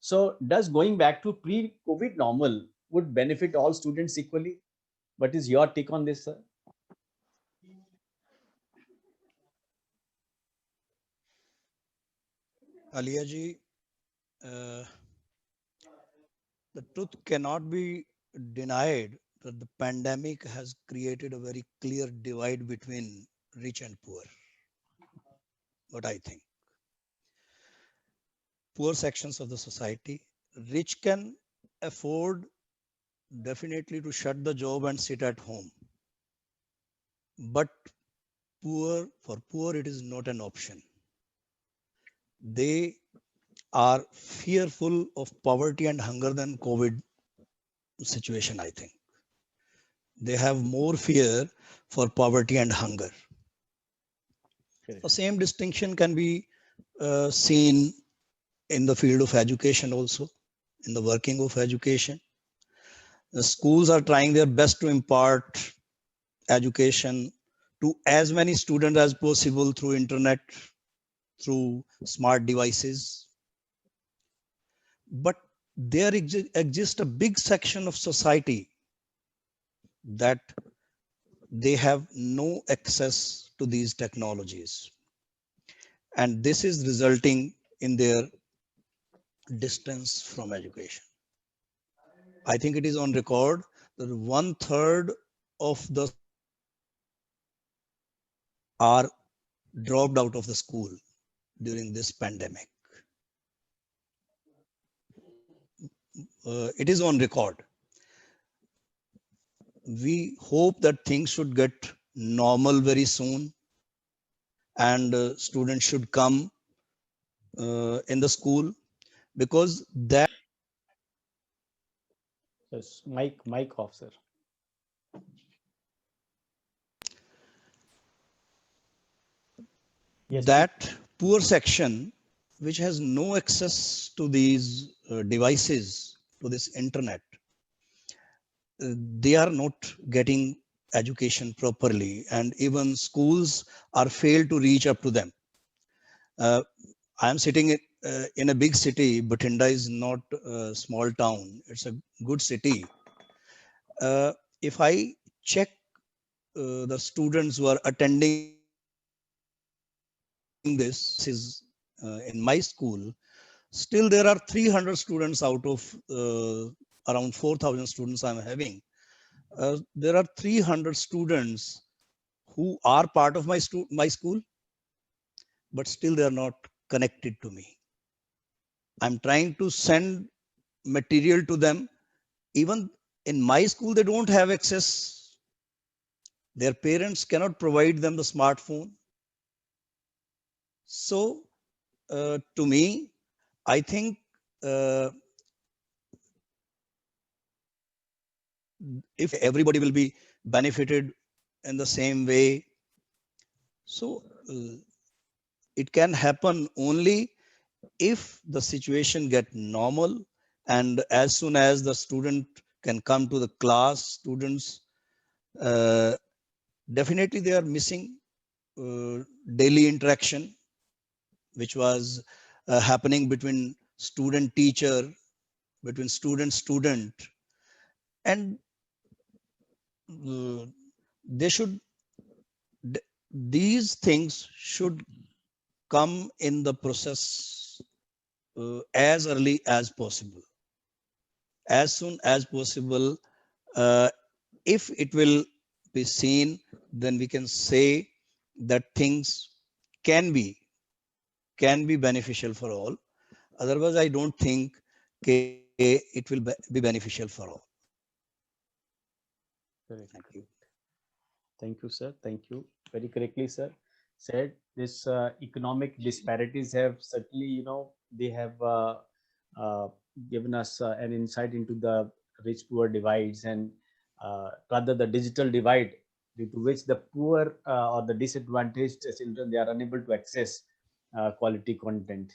S1: So does going back to pre-COVID normal would benefit all students equally? What is your take on this, sir?
S5: Alia ji, uh, the truth cannot be denied that the pandemic has created a very clear divide between rich and poor. What I think, poor sections of the society, rich can afford definitely to shut the job and sit at home, but for poor it is not an option. They are fearful of poverty and hunger than COVID situation. I think they have more fear for poverty and hunger. The same distinction can be seen in the field of education also, in the working of education. The schools are trying their best to impart education to as many students as possible through internet, through smart devices. But there exists a big section of society that they have no access to these technologies. And this is resulting in their distance from education. I think it is on record that 1/3 of the are dropped out of the school during this pandemic. It is on record. We hope that things should get normal very soon, and students should come in the school, because that
S1: Yes, mic off, sir. Yes, please.
S5: that poor section which has no access to these devices, to this internet, they are not getting education properly, and even schools are failed to reach up to them. I am sitting in a big city. Bathinda is not a small town. It's a good city. If I check the students who are attending this is in my school, still there are 300 students out of around 4,000 students I'm having. There are 300 students who are part of my school, but still they are not connected to me. I'm trying to send material to them. Even in my school, they don't have access. Their parents cannot provide them the smartphone. So, to me, I think if everybody will be benefited in the same way, so it can happen only if the situation get normal, and as soon as the student can come to the class, students definitely they are missing daily interaction which was happening between student teacher, between student, and they should these things should come in the process as early as possible, as soon as possible. If it will be seen, then we can say that things can be can be beneficial for all. Otherwise, I don't think it will be beneficial for all.
S1: Correct.
S5: Thank you.
S1: Thank you, sir. Thank you. Very correctly, sir. Said this economic disparities have certainly, they have given us an insight into the rich-poor divides and rather the digital divide due to which the poor or the disadvantaged children, they are unable to access quality content,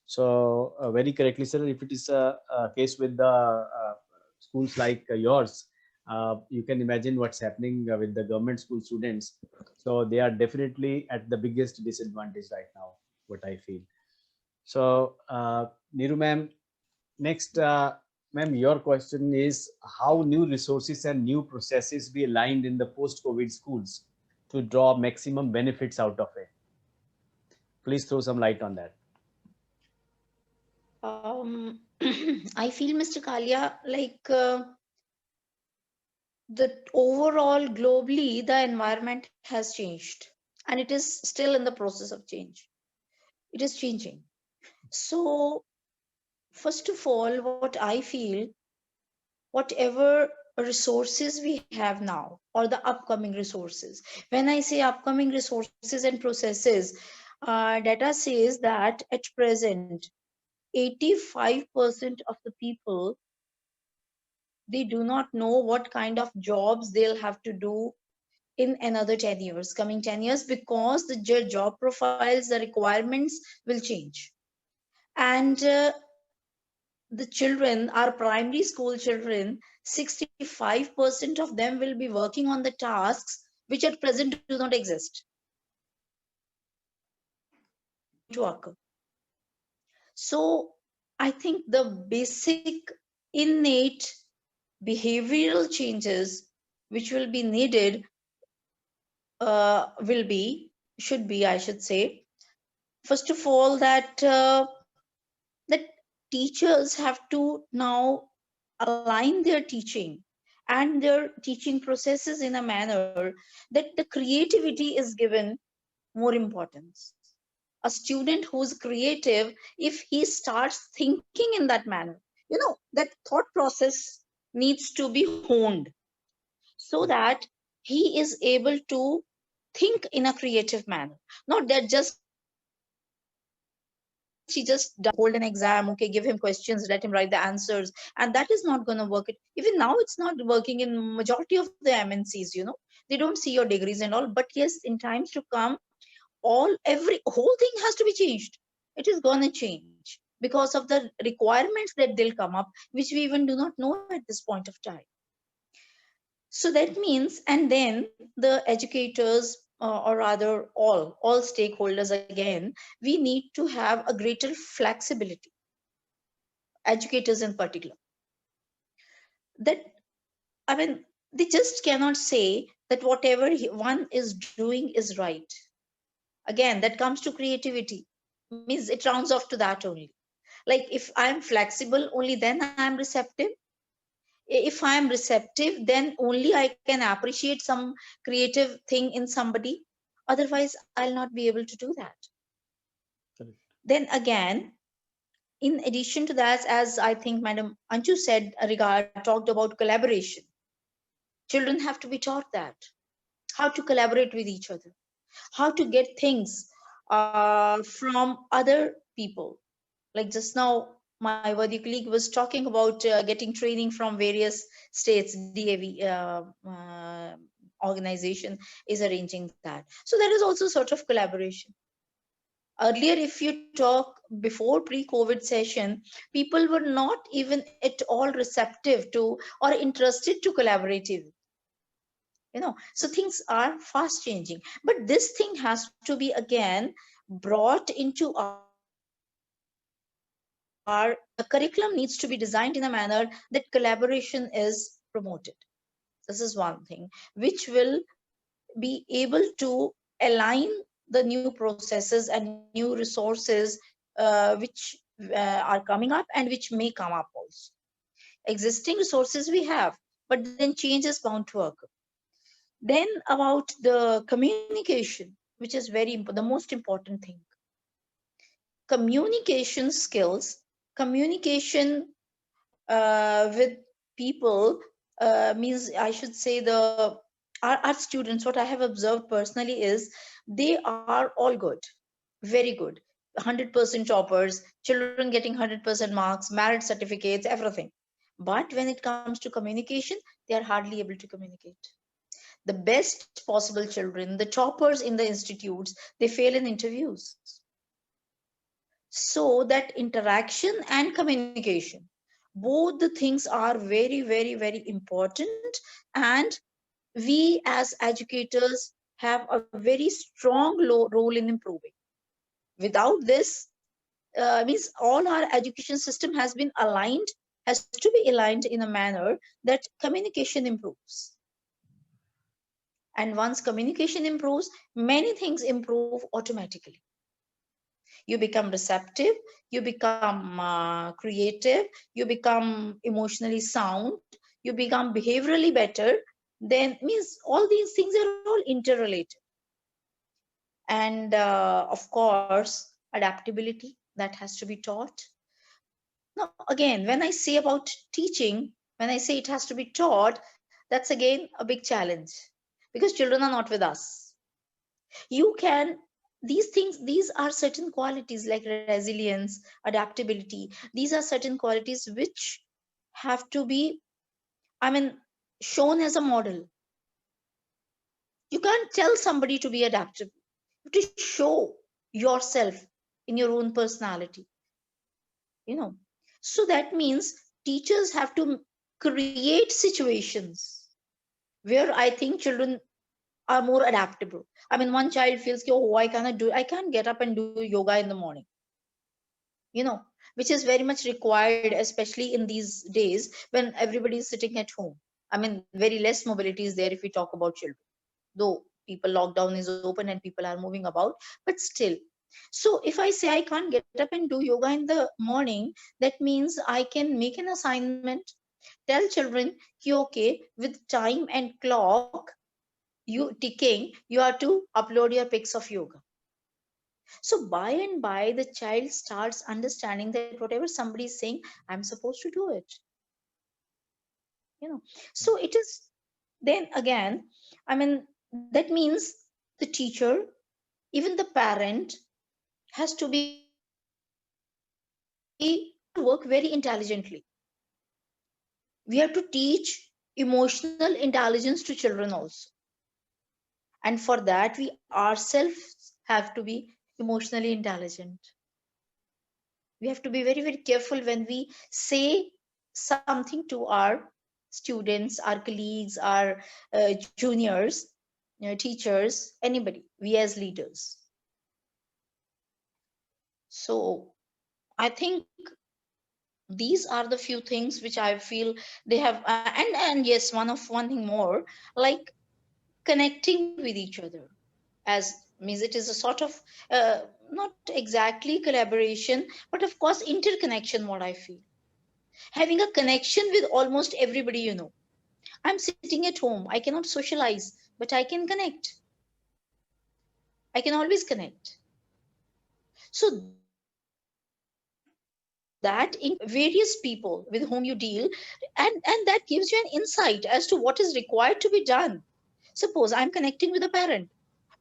S1: So very correctly, sir, if it is a case with the schools like yours, you can imagine what's happening with the government school students. So they are definitely at the biggest disadvantage right now, what I feel. So Niru ma'am, next, ma'am, your question is how new resources and new processes be aligned in the post-COVID schools to draw maximum benefits out of it. Please throw some light on that.
S4: I feel, Mr. Kalia, like the overall globally, the environment has changed and it is still in the process of change. It is changing. So, first of all, what I feel, whatever resources we have now or the upcoming resources, when I say upcoming resources and processes, data says that at present 85% of the people, they do not know what kind of jobs they'll have to do in another 10 years, coming 10 years, because the job profiles, the requirements will change. And the children, our primary school children, 65% of them will be working on the tasks which at present do not exist to occur. So I think the basic innate behavioral changes which will be needed should be, I should say, first of all, that teachers have to now align their teaching and their teaching processes in a manner that the creativity is given more importance. A student who's creative, if he starts thinking in that manner, that thought process needs to be honed so that he is able to think in a creative manner, not that just he just hold an exam, okay, give him questions, let him write the answers, and that is not going to work. Even now it's not working in majority of the MNCs. They don't see your degrees and all, but yes, in times to come, every whole thing has to be changed. It is going to change because of the requirements that they'll come up, which we even do not know at this point of time. So that means, and then the educators, or rather all stakeholders, again, we need to have a greater flexibility, educators in particular, that, I mean, they just cannot say that whatever one is doing is right. Again, that comes to creativity, means it rounds off to that only. Like, if I'm flexible, only then I'm receptive. If I am receptive, then only I can appreciate some creative thing in somebody. Otherwise, I'll not be able to do that.
S1: Correct.
S4: Then again, in addition to that, as I think Madam Anju said, talked about collaboration. Children have to be taught that, how to collaborate with each other, how to get things from other people. Like just now, my worthy colleague was talking about getting training from various states. DAV organization is arranging that. So there is also sort of collaboration. Earlier, if you talk before pre-COVID session, people were not even at all receptive to or interested to collaborative. So things are fast changing, but this thing has to be again brought into our curriculum needs to be designed in a manner that collaboration is promoted. This is one thing which will be able to align the new processes and new resources which are coming up and which may come up also. Existing resources we have, but then change is bound to occur. Then about the communication, which is very important, the most important thing. communication skills, communication with people means, I should say, our students, what I have observed personally is they are all good, very good, 100% toppers, children getting 100% marks, merit certificates, everything. But when it comes to communication, they are hardly able to communicate. The best possible children, the toppers in the institutes, they fail in interviews. So that interaction and communication, both the things are very, very, very important. And we as educators have a very strong role in improving. Without this, means all our education system has been aligned, has to be aligned in a manner that communication improves. And once communication improves, many things improve automatically. You become receptive, you become creative, you become emotionally sound, you become behaviorally better. Then means all these things are all interrelated. And of course, adaptability, that has to be taught. Now again, when I say about teaching, when I say it has to be taught, that's again a big challenge, because children are not with us. You can, these things, these are certain qualities like resilience, adaptability. These are certain qualities which have to be, I mean, shown as a model. You can't tell somebody to be adaptable. You have to show yourself in your own personality, you know. So that means teachers have to create situations where I think children are more adaptable. I mean, one child feels, oh, I can't get up and do yoga in the morning, you know, which is very much required, especially in these days when everybody is sitting at home. I mean, very less mobility is there if we talk about children, though people, lockdown is open and people are moving about, but still. So if I say I can't get up and do yoga in the morning, that means I can make an assignment, tell children, okay, with time and clock you ticking, you are to upload your pics of yoga. So by and by, the child starts understanding that whatever somebody is saying, I'm supposed to do it. You know, so it is, then again, I mean, that means the teacher, even the parent, has to be work very intelligently. We have to teach emotional intelligence to children also. And for that, we ourselves have to be emotionally intelligent. We have to be very, very careful when we say something to our students, our colleagues, our juniors, teachers, anybody, we as leaders. So I think these are the few things which I feel they have, and yes, one thing more, like connecting with each other, as means it is a sort of not exactly collaboration, but of course interconnection, what I feel, having a connection with almost everybody, you know. I'm sitting at home, I cannot socialize, but I can connect, I can always connect. So that in various people with whom you deal, and that gives you an insight as to what is required to be done. Suppose I'm connecting with a parent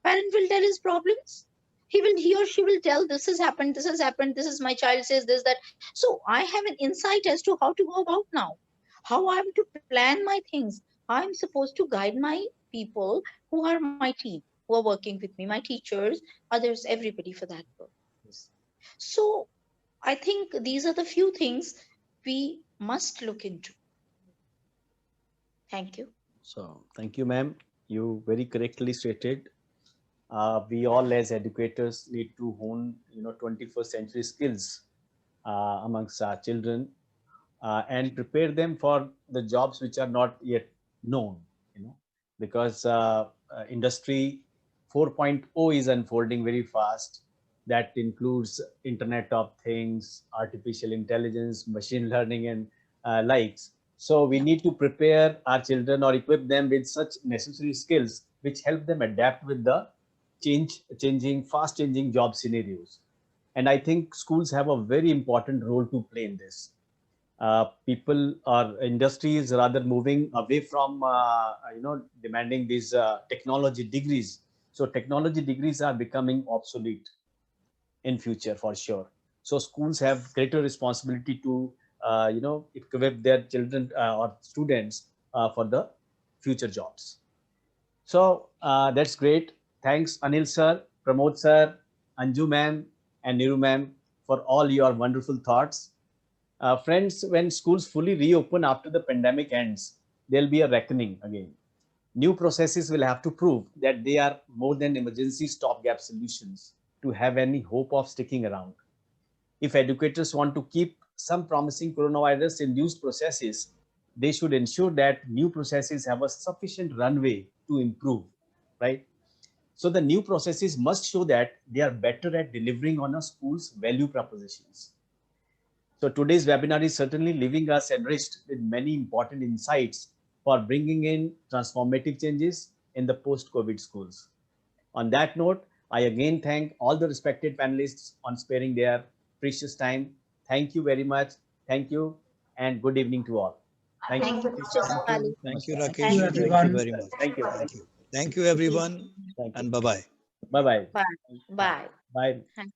S4: will tell his problems, he or she will tell, this has happened, this has happened, this is my child says this, that. So I have an insight as to how to go about now, how I'm to plan my things, how I'm supposed to guide my people who are my team, who are working with me, my teachers, others, everybody for that purpose. So I think these are the few things we must look into. Thank you.
S1: So thank you, ma'am. You very correctly stated. We all as educators need to hone, 21st century skills amongst our children, and prepare them for the jobs which are not yet known, because industry 4.0 is unfolding very fast. That includes Internet of Things, artificial intelligence, machine learning, and likes. So we need to prepare our children or equip them with such necessary skills which help them adapt with the fast changing job scenarios. And I think schools have a very important role to play in this. People or industries rather moving away from demanding these technology degrees. So technology degrees are becoming obsolete in future for sure. So schools have greater responsibility to equip their children or students for the future jobs. So that's great. Thanks, Anil sir, Pramod sir, Anju ma'am, and Niru ma'am for all your wonderful thoughts. Friends, when schools fully reopen after the pandemic ends, there'll be a reckoning again. New processes will have to prove that they are more than emergency stopgap solutions to have any hope of sticking around. If educators want to keep some promising coronavirus induced processes, they should ensure that new processes have a sufficient runway to improve, right? So the new processes must show that they are better at delivering on a school's value propositions. So today's webinar is certainly leaving us enriched with many important insights for bringing in transformative changes in the post-COVID schools. On that note, I again thank all the respected panelists on sparing their precious time. Thank you very much. Thank you and good evening to all. Thank
S4: Thank
S1: you.
S4: you, Mr. Somali.
S5: Thank you,
S3: Thank
S5: Rakesh.
S3: you,
S5: Thank you
S3: everyone.
S5: very much.
S1: Thank you.
S5: Thank you. Thank you, everyone.
S1: Thank you.
S5: And bye-bye.
S1: Bye-bye.
S4: Bye. Bye.
S1: Bye.
S4: Thank